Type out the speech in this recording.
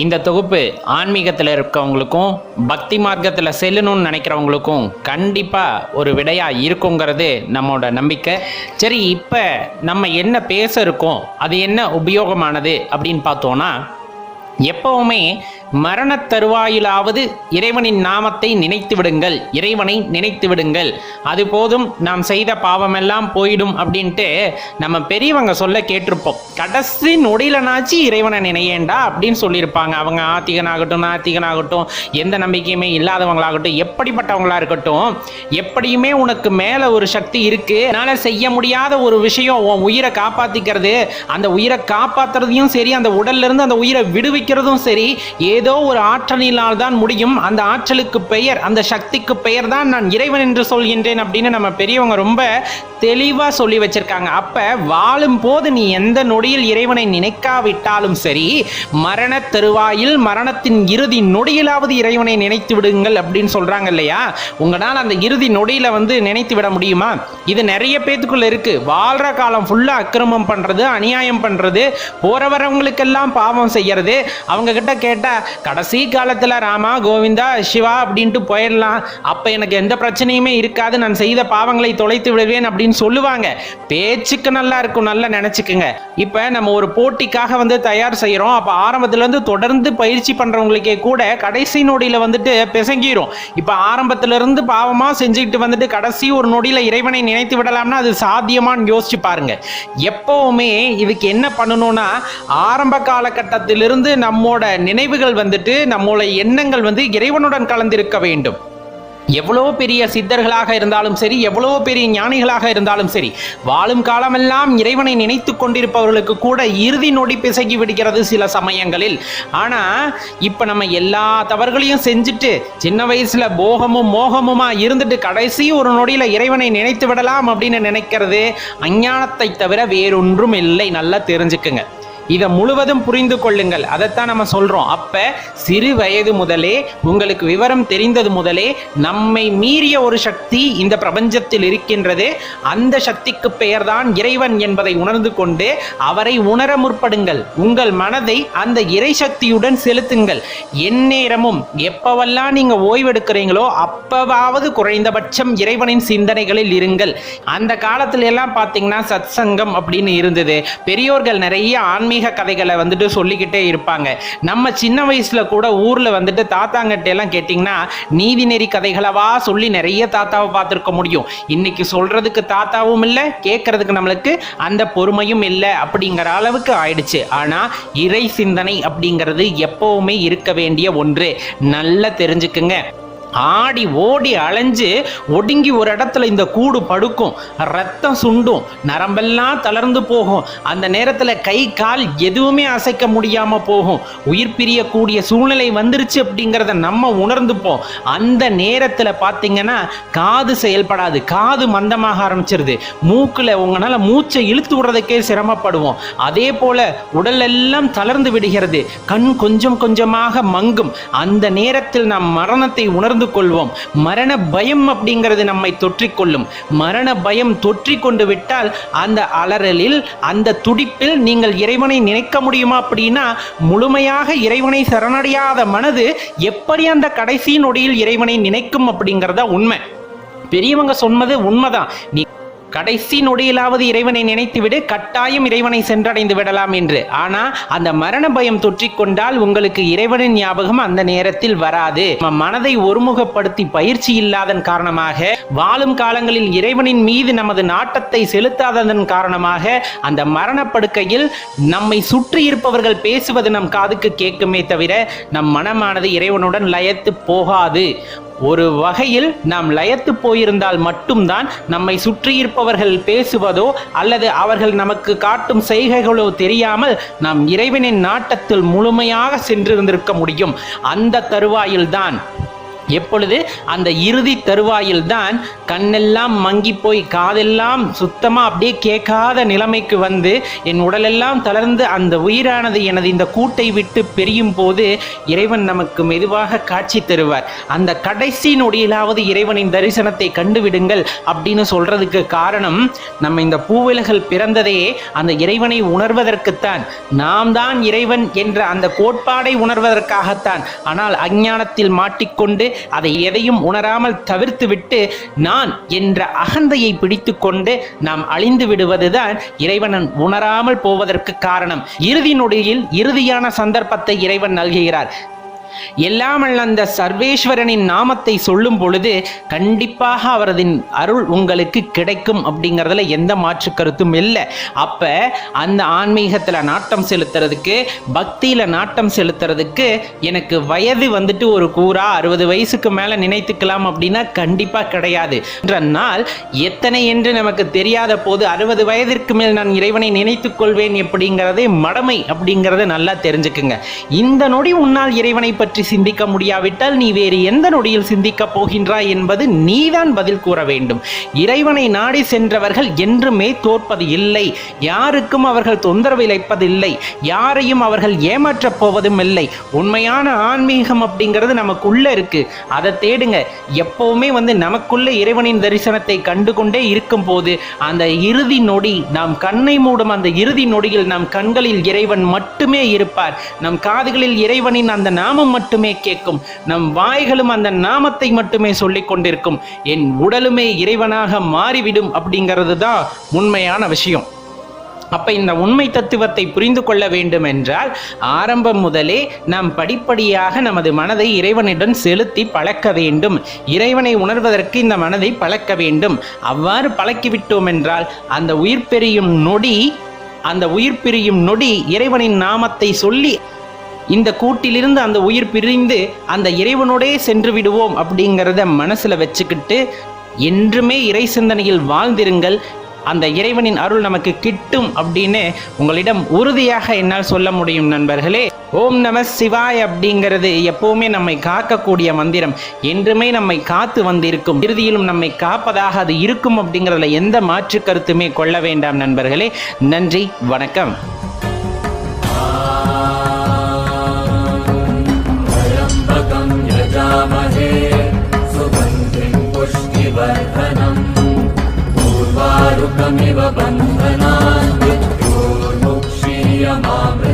இந்த தொகுப்பு ஆன்மீகத்தில் இருக்கவங்களுக்கும் பக்தி மார்க்கத்தில் செல்லணும்னு நினைக்கிறவங்களுக்கும் கண்டிப்பாக ஒரு விடையாக இருக்குங்கிறது நம்மளோட நம்பிக்கை. சரி, இப்போ நம்ம என்ன பேச இருக்கோம், அது என்ன உபயோகமானது அப்படின்னு பார்த்தோன்னா, எப்பவுமே மரண தருவாயிலாவது இறைவனின் நாமத்தை நினைத்து விடுங்கள், இறைவனை நினைத்து விடுங்கள், அது போதும், நாம் செய்த பாவமெல்லாம் போயிடும் அப்படின்ட்டு நம்ம பெரியவங்க சொல்ல கேட்டிருப்போம். கடைசி நொடியிலனாச்சு இறைவனை நினையேண்டா அப்படின்னு சொல்லியிருப்பாங்க. அவங்க ஆத்திகனாகட்டும் நாத்திகனாகட்டும் எந்த நம்பிக்கையுமே இல்லாதவங்களாகட்டும் எப்படிப்பட்டவங்களா இருக்கட்டும், எப்படியுமே உனக்கு மேலே ஒரு சக்தி இருக்கு, அதனால செய்ய முடியாத ஒரு விஷயம் உன் உயிரை காப்பாற்றிக்கிறது, அந்த உயிரை காப்பாற்றுறதையும் சரி, அந்த உடல்ல இருந்து அந்த உயிரை விடுவிக்கிறதும் சரி, ஏதோ ஒரு ஆற்றலினால் தான் முடியும். அந்த ஆற்றலுக்கு பெயர், அந்த சக்திக்கு பெயர் தான் நான் இறைவன் என்று சொல்கின்றேன் அப்படின்னு நம்ம பெரியவங்க ரொம்ப தெளிவா சொல்லி வச்சிருக்காங்க. அப்ப வாழும் போது நீ எந்த நொடியில் இறைவனை நினைக்காவிட்டாலும் சரி, மரண தருவாயில் மரணத்தின் இறுதி நொடியிலாவது இறைவனை நினைத்து விடுங்கள் அப்படின்னு சொல்றாங்க இல்லையா? உங்களால் அந்த இறுதி நொடியில நினைத்து விட முடியுமா? இது நிறைய பேத்துக்குள்ள இருக்கு. வாழ்ற காலம் ஃபுல்லா அக்கிரமம் பண்றது, அநியாயம் பண்றது, போற வரவங்களுக்கெல்லாம் பாவம் செய்யறது. அவங்க கிட்ட கேட்டா கடைசி காலத்துல ராமா கோவிந்தா சிவா அப்படின்ட்டு போயிடலாம், அப்ப எனக்கு எந்த பிரச்சனையுமே இருக்காது, நான் செய்த பாவங்களை தொலைத்து விடுவேன் அப்படின்னு சொல்லுவாங்க. பேச்சுக்கு நல்லா இருக்கும், நல்லா நினைச்சுக்குங்க. இப்ப நம்ம ஒரு போட்டிக்காக தயார் செய்யறோம். அப்ப ஆரம்பத்துல இருந்து தொடர்ந்து பயிற்சி பண்றவங்களுக்கே கூட கடைசி நொடியில பிசங்கிரும். இப்ப ஆரம்பத்துல இருந்து பாவமா செஞ்சுக்கிட்டு கடைசி ஒரு நொடியில இறைவனை நினைத்து விடலாம்னா அது சாத்தியமான்னு யோசிச்சு பாருங்க. எப்பவுமே இதுக்கு என்ன பண்ணணும்னா, ஆரம்ப காலகட்டத்திலிருந்து நம்மோட நினைவுகள் நம்மோட எண்ணங்கள் இறைவனுடன் கலந்திருக்க வேண்டும். எவ்வளவு பெரிய சித்தர்களாக இருந்தாலும் சரி, எவ்வளவு பெரிய ஞானிகளாக இருந்தாலும் சரி, வாழும் காலமெல்லாம் இறைவனை நினைத்து கொண்டிருப்பவர்களுக்கு கூட இறுதி நொடி பிசகி விடுகிறது சில சமயங்களில். ஆனா இப்ப நம்ம எல்லா தவறுகளையும் செஞ்சுட்டு சின்ன வயசுல போகமும் மோகமுமா இருந்துட்டு கடைசி ஒரு நொடியில இறைவனை நினைத்து விடலாம் அப்படின்னு நினைக்கிறது அஞ்ஞானத்தை தவிர வேறொன்றும் இல்லை. நல்லா தெரிஞ்சுக்குங்க, இதை முழுவதும் புரிந்து கொள்ளுங்கள். அதைத்தான் நம்ம சொல்றோம். அப்ப சிறு வயது முதலே, உங்களுக்கு விவரம் தெரிந்தது முதலே, நம்மை மீறிய ஒரு சக்தி இந்த பிரபஞ்சத்தில் இருக்கின்றது. அந்த சக்திக்கு பெயர்தான் இறைவன் என்பதை உணர்ந்து கொண்டு அவரை உணர முற்படுங்கள். உங்கள் மனதை அந்த இறை சக்தியுடன் செலுத்துங்கள். எந்நேரமும் எப்பவெல்லாம் நீங்க ஓய்வெடுக்கிறீங்களோ அப்பவாவது குறைந்தபட்சம் இறைவனின் சிந்தனைகளில் இருங்கள். அந்த காலத்துல எல்லாம் பாத்தீங்கன்னா சத் சங்கம் அப்படின்னு இருந்தது. பெரியோர்கள் நிறைய ஆன்மீக கதைகளை சொல்லிக்கிட்டே இருப்பாங்க. நம்ம சின்ன வயசுல கூட ஊர்ல தாத்தாங்கிட்ட எல்லாம் கேட்டீங்கன்னா நீதி நெறி கதைகளவா சொல்லி நிறைய தாத்தாவை பார்த்திருக்க முடியும். இன்னைக்கு சொல்றதுக்கு தாத்தாவும் இல்லை, கேட்கறதுக்கு நம்மளுக்கு அந்த பொறுமையும் இல்லை அப்படிங்கிற அளவுக்கு ஆயிடுச்சு. ஆனா இறை சிந்தனை அப்படிங்கிறது எப்பவுமே இருக்க வேண்டிய ஒன்று. நல்லா தெரிஞ்சுக்குங்க. ஆடி ஓடி அலைஞ்சு ஒடுங்கி ஒரு இடத்துல இந்த கூடு படுக்கும், ரத்தம் சுண்டும், நரம்பெல்லாம் தளர்ந்து போகும். அந்த நேரத்துல கை கால் எதுவுமே அசைக்க முடியாம போகும். உயிர் பிரியக்கூடிய சூழ்நிலை வந்துருச்சு அப்படிங்கிறத நம்ம உணர்ந்துப்போம். அந்த நேரத்துல பாத்தீங்கன்னா காது செயல்படாது, காது மந்தமாக ஆரம்பிச்சிருது, மூக்குல உங்களால மூச்சை இழுத்து விடுறதுக்கே சிரமப்படுவோம். அதே போல உடல் எல்லாம் தளர்ந்து விடுகிறது, கண் கொஞ்சம் கொஞ்சமாக மங்கும். அந்த நேரத்தில் நாம் மரணத்தை உணர்ந்து கொள்வோம். மரண பயம் அப்படிங்கிறது நம்மை தொற்றிக்கொள்ளும். மரண பயம் தொற்றிக்கொண்டு விட்டால் அந்த அலறலில், அந்த துடிப்பில் நீங்கள் இறைவனை நினைக்க முடியுமா அப்படின்னா, முழுமையாக இறைவனை சரணடையாத மனது எப்படி அந்த கடைசி நொடியில் இறைவனை நினைக்கும் அப்படிங்கிறத உண்மை. பெரியவங்க சொன்னது உண்மைதான். நீ கடைசி நொடியிலாவது இறைவனை நினைத்து விடு, கட்டாயம் இறைவனை சென்றடைந்து விடலாம் என்று. ஆனா அந்த மரண பயம் தொற்றிக்கொண்டால் உங்களுக்கு இறைவனின் ஞாபகம் அந்த நேரத்தில் வராது. மனதை ஒருமுகப்படுத்தி பயிற்சி இல்லாதன் காரணமாக, வாழும் காலங்களில் இறைவனின் மீது நமது நாட்டத்தை செலுத்தாததன் காரணமாக அந்த மரணப்படுக்கையில் நம்மை சுற்றி இருப்பவர்கள் பேசுவது நம் காதுக்கு கேட்குமே தவிர நம் மனமானது இறைவனுடன் லயத்து போகாது. ஒரு வகையில் நாம் லயத்து போயிருந்தால் மட்டும்தான் நம்மை சுற்றியிருப்பவர்கள் பேசுவதோ அல்லது அவர்கள் நமக்கு காட்டும் செய்கைகளோ தெரியாமல் நாம் இறைவனின் நாட்டத்தில் முழுமையாக சென்றிருந்திருக்க முடியும். அந்த தருவாயில்தான் எப்பொழுது அந்த இறுதி தருவாயில் தான் கண்ணெல்லாம் மங்கி போய் காதெல்லாம் சுத்தமாக அப்படியே கேட்காத நிலைமைக்கு வந்து என் உடலெல்லாம் தளர்ந்து அந்த உயிரானது எனது இந்த கூட்டை விட்டு பிரியும் போது இறைவன் நமக்கு மெதுவாக காட்சி தருவார். அந்த கடைசி நொடியிலாவது இறைவனின் தரிசனத்தை கண்டுவிடுங்கள் அப்படின்னு சொல்றதுக்கு காரணம், நம்ம இந்த பூவிலகள் பிறந்ததே அந்த இறைவனை உணர்வதற்குத்தான். நாம் தான் இறைவன் என்ற அந்த கோட்பாடை உணர்வதற்காகத்தான். ஆனால் அஞ்ஞானத்தில் மாட்டிக்கொண்டு அதை எதையும் உணராமல் தவிர்த்துவிட்டு நான் என்ற அகந்தையை பிடித்து கொண்டு நாம் அழிந்து விடுவதுதான் இறைவன் உணராமல் போவதற்கு காரணம். இறுதி நொடியில் இறுதியான சந்தர்ப்பத்தை இறைவன் நல்கிறார். எல்லாமல் அந்த சர்வேஸ்வரனின் நாமத்தை சொல்லும் பொழுது கண்டிப்பாக அவரது அருள் உங்களுக்கு கிடைக்கும் அப்படிங்கிறதுல எந்த மாற்று கருத்தும் இல்லை. அப்ப அந்த ஆன்மீகத்துல நாட்டம் செலுத்துறதுக்கு, பக்தியில நாட்டம் செலுத்துறதுக்கு எனக்கு வயது வந்துட்டு ஒரு கூறா 60 வயசுக்கு மேல நினைத்துக்கலாம் அப்படின்னா கண்டிப்பா கிடையாது. நாள் எத்தனை என்று நமக்கு தெரியாத போது 60 வயதிற்கு மேல் நான் இறைவனை நினைத்துக் கொள்வேன் அப்படிங்கிறதே மடமை அப்படிங்கிறத நல்லா தெரிஞ்சுக்குங்க. இந்த நொடி உன்னால் இறைவனை பற்றி சிந்திக்க முடியாவிட்டால் நீ வேறு எந்த நொடியில் சிந்திக்க போகின்றாய் என்பது நீதான் பதில் கூற வேண்டும். இறைவனை நாடி சென்றவர்கள் என்றுமே தோற்பது இல்லை. யாருக்கும் அவர்கள் தொந்தரவு இழைப்பதில்லை. யாரையும் அவர்கள் ஏமாற்றப் போவதும் இல்லை. உண்மையான ஆன்மீகம் அப்படிங்கிறது நமக்குள்ள இருக்கு. அதை தேடுங்க. எப்பவுமே நமக்குள்ள இறைவனின் தரிசனத்தை கண்டுகொண்டே இருக்கும் போது அந்த இறுதி நொடி, நாம் கண்ணை மூடும் அந்த இறுதி நொடியில் நம் கண்களில் இறைவன் மட்டுமே இருப்பார். நம் காதுகளில் இறைவனின் அந்த நாமம் மட்டுமே கேட்கும். நம் வாய்களும் அந்த நாமத்தை மட்டுமே சொல்லிக் கொண்டிருக்கும். என் உடலுமே இறைவனாக மாறிவிடும் அப்படிங்கிறது தான் உண்மையான விஷயம். அப்ப இந்த உண்மை தத்துவத்தை புரிந்து கொள்ள வேண்டும் என்றால் ஆரம்பம் முதலே நாம் படிப்படியாக நமது மனதை இறைவனிடம் செலுத்தி பழக்க வேண்டும். இறைவனை உணர்வதற்கு இந்த மனதை பழக்க வேண்டும். அவ்வாறு பழக்கிவிட்டோம் என்றால் அந்த உயிர் பிரியும் நொடி இறைவனின் நாமத்தை சொல்லி இந்த கூட்டிலிருந்து அந்த உயிர் பிரிந்து அந்த இறைவனோடே சென்று விடுவோம் அப்படிங்கிறத மனசுல வச்சுக்கிட்டு என்றுமே இறை சிந்தனையில் வாழ்ந்திருங்கள். அந்த இறைவனின் அருள் நமக்கு கிட்டும் அப்படின்னு உங்களிடம் உறுதியாக என்னால் சொல்ல முடியும் நண்பர்களே. ஓம் நம சிவாய் அப்படிங்கிறது எப்பவுமே நம்மை காக்கக்கூடிய மந்திரம். என்றுமே நம்மை காத்து வந்திருக்கும். இறுதியிலும் நம்மை காப்பதாக அது இருக்கும் அப்படிங்கிறதுல எந்த மாற்று கருத்துமே கொள்ள வேண்டாம் நண்பர்களே. நன்றி, வணக்கம். पूर्वारुकमिव बन्धनान् मृत्योर्मुक्षीयमामृतात्